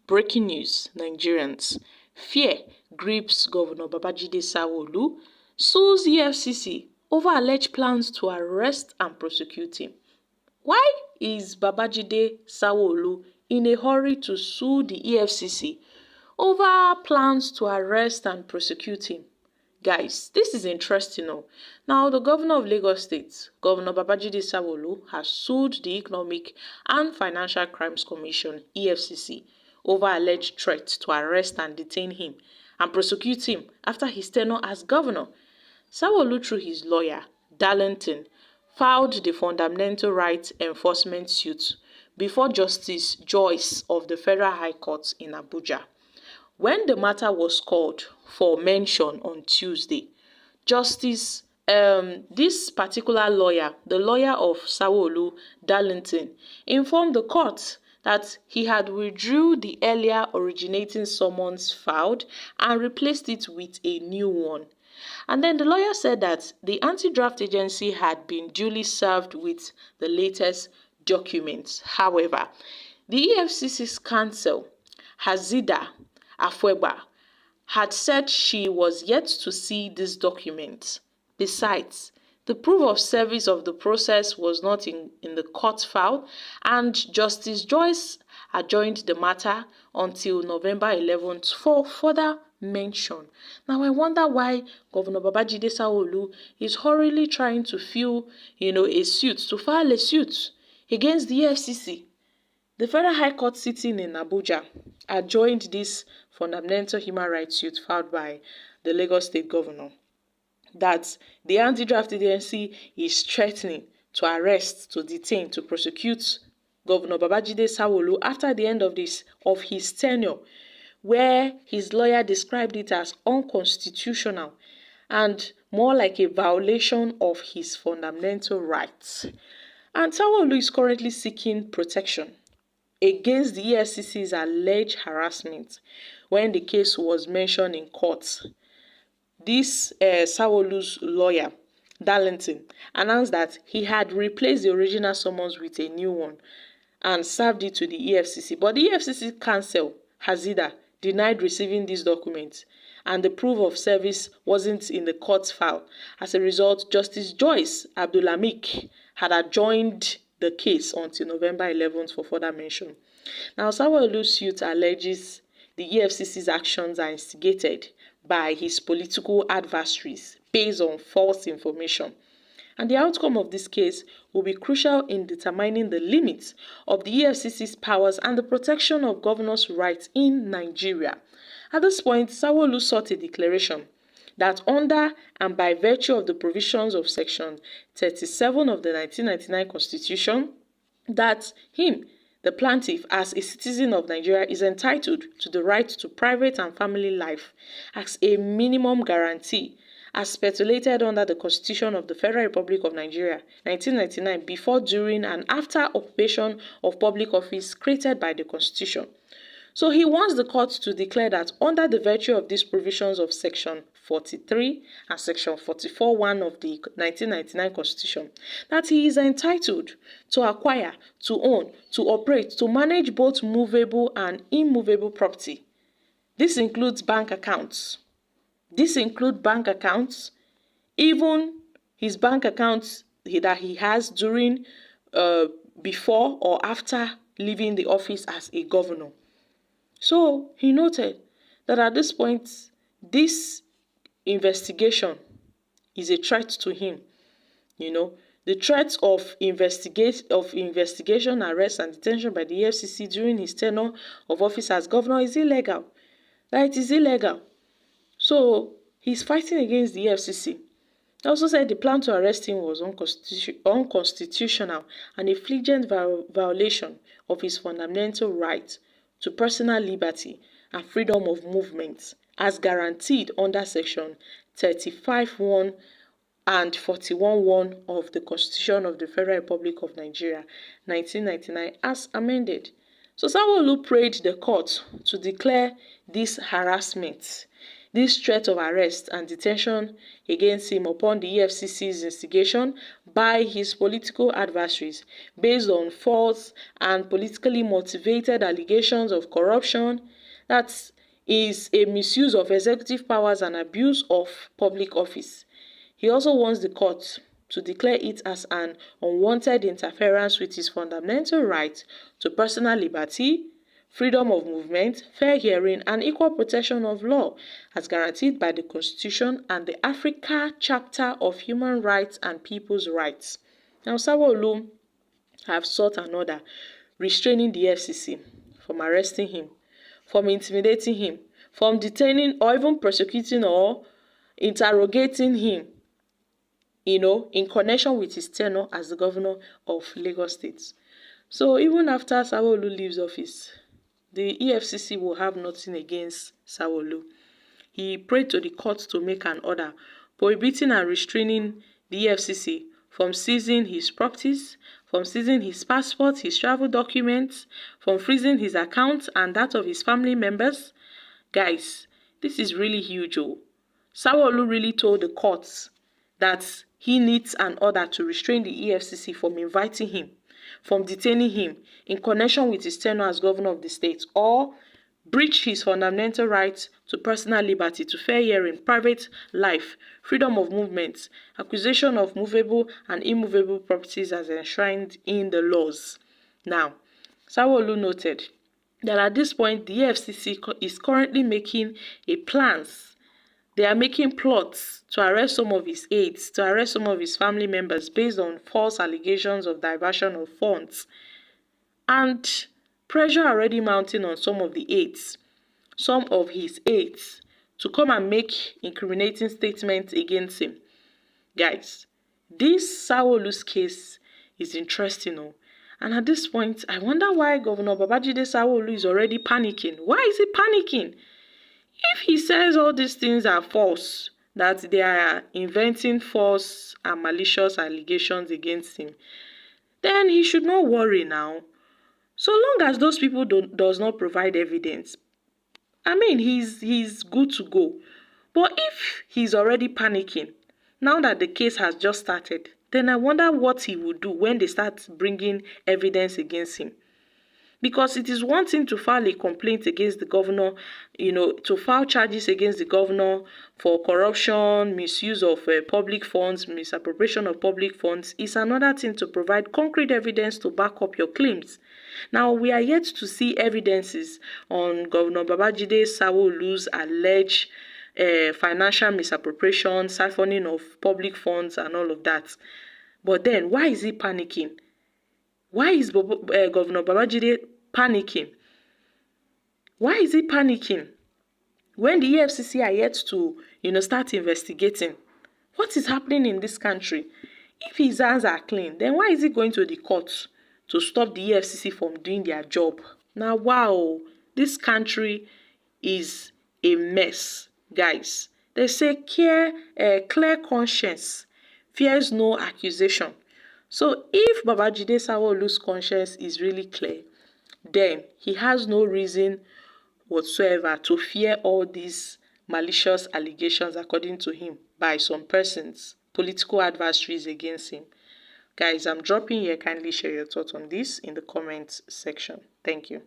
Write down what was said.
Breaking news, Nigerians. Fear grips Governor Babajide Sanwo-Olu, sues EFCC over alleged plans to arrest and prosecute him. Why is Babajide Sanwo-Olu in a hurry to sue the EFCC over plans to arrest and prosecute him? Guys, this is interesting. Now, the governor of Lagos State, Governor Babajide Sanwo-Olu, has sued the Economic and Financial Crimes Commission, EFCC, over alleged threats to arrest and detain him and prosecute him after his tenure as governor. Sanwo-Olu, through his lawyer, Darlington, filed the fundamental rights enforcement suit before Justice Joyce of the Federal High Court in Abuja. When the matter was called for mention on Tuesday, this particular lawyer, the lawyer of Sanwo-Olu, Darlington, informed the court that he had withdrew the earlier originating summons filed and replaced it with a new one. And then the lawyer said that the anti-draft agency had been duly served with the latest documents. However, the EFCC's counsel, Hazida Afwegba, had said she was yet to see these documents. Besides, the proof of service of the process was not in the court file, and Justice Joyce adjourned the matter until November 11th for further mention. Now, I wonder why Governor Babajide Sanwo-Olu is hurriedly trying to file a suit against the EFCC. The Federal High Court sitting in Abuja adjourned this fundamental human rights suit filed by the Lagos State governor, that the anti-draft agency is threatening to arrest, to detain, to prosecute Governor Babajide Sanwo-Olu after the end of his tenure, where his lawyer described it as unconstitutional and more like a violation of his fundamental rights. And Sanwo-Olu is currently seeking protection against the EFCC's alleged harassment when the case was mentioned in court. This Sanwo-Olu's lawyer, Darlington, announced that he had replaced the original summons with a new one and served it to the EFCC. But the EFCC counsel, Hazida, denied receiving these documents, and the proof of service wasn't in the court file. As a result, Justice Joyce Abdulhamid had adjourned the case until November 11th for further mention. Now, Sanwo-Olu's suit alleges the EFCC's actions are instigated by his political adversaries based on false information. And the outcome of this case will be crucial in determining the limits of the EFCC's powers and the protection of governors' rights in Nigeria. At this point, Sanwo-Olu sought a declaration that under and by virtue of the provisions of Section 37 of the 1999 Constitution, that him, the plaintiff, as a citizen of Nigeria, is entitled to the right to private and family life as a minimum guarantee, as stipulated under the Constitution of the Federal Republic of Nigeria, 1999, before, during, and after occupation of public office created by the Constitution. So he wants the court to declare that under the virtue of these provisions of Section 43 and Section 44(1) of the 1999 Constitution, that he is entitled to acquire, to own, to operate, to manage both movable and immovable property. This includes bank accounts. Even his bank accounts that he has during, before or after leaving the office as a governor. So he noted that at this point, this investigation is a threat to him. The threat of investigation, arrest, and detention by the EFCC during his tenure of office as governor is illegal. That is illegal. So he's fighting against the EFCC. He also said the plan to arrest him was unconstitutional and a flagrant violation of his fundamental right to personal liberty and freedom of movement as guaranteed under Section 35(1) and 41(1) of the Constitution of the Federal Republic of Nigeria, 1999, as amended. So Sanwo-Olu prayed the court to declare this harassment, this threat of arrest and detention against him upon the EFCC's investigation by his political adversaries based on false and politically motivated allegations of corruption, that is a misuse of executive powers and abuse of public office. He also wants the court to declare it as an unwanted interference with his fundamental right to personal liberty, freedom of movement, fair hearing, and equal protection of law as guaranteed by the Constitution and the Africa Chapter of Human Rights and People's Rights. Now, Sanwo-Olu have sought an order restraining the EFCC from arresting him, from intimidating him, from detaining or even prosecuting or interrogating him, in connection with his tenure as the governor of Lagos State. So even after Sanwo-Olu leaves office, the EFCC will have nothing against Sanwo-Olu. He prayed to the court to make an order prohibiting and restraining the EFCC from seizing his properties, from seizing his passport, his travel documents, from freezing his accounts and that of his family members. Guys, this is really huge. Sanwo-Olu really told the courts that he needs an order to restrain the EFCC from inviting him, from detaining him in connection with his tenure as governor of the state, or breach his fundamental rights to personal liberty, to fair hearing, private life, freedom of movement, acquisition of movable and immovable properties as enshrined in the laws. Now, Sanwo-Olu noted that at this point, the EFCC is currently making plans. They are making plots to arrest some of his aides, to arrest some of his family members based on false allegations of diversion of funds. And pressure already mounting on some of his aides, to come and make incriminating statements against him. Guys, this Sanwo-Olu's case is interesting. And at this point, I wonder why Governor Babajide Sanwo-Olu is already panicking. Why is he panicking? If he says all these things are false, that they are inventing false and malicious allegations against him, then he should not worry now. So long as those people does not provide evidence, he's good to go. But if he's already panicking, now that the case has just started, then I wonder what he will do when they start bringing evidence against him. Because it is one thing to file a complaint against the governor, to file charges against the governor for corruption, misuse of public funds, misappropriation of public funds. It's another thing to provide concrete evidence to back up your claims. Now, we are yet to see evidences on Governor Babajide Sanwo-Olu's alleged financial misappropriation, siphoning of public funds and all of that. But then, why is he panicking? Why is Governor Babajide panicking? Why is he panicking? When the EFCC are yet to, start investigating, what is happening in this country? If his hands are clean, then why is he going to the court to stop the EFCC from doing their job? Now, wow, this country is a mess, guys. They say clear conscience fears no accusation. So if Babajide Sanwo-Olu's conscience is really clear, then he has no reason whatsoever to fear all these malicious allegations, according to him, by some persons, political adversaries against him. Guys, I'm dropping here. Kindly share your thoughts on this in the comments section. Thank you.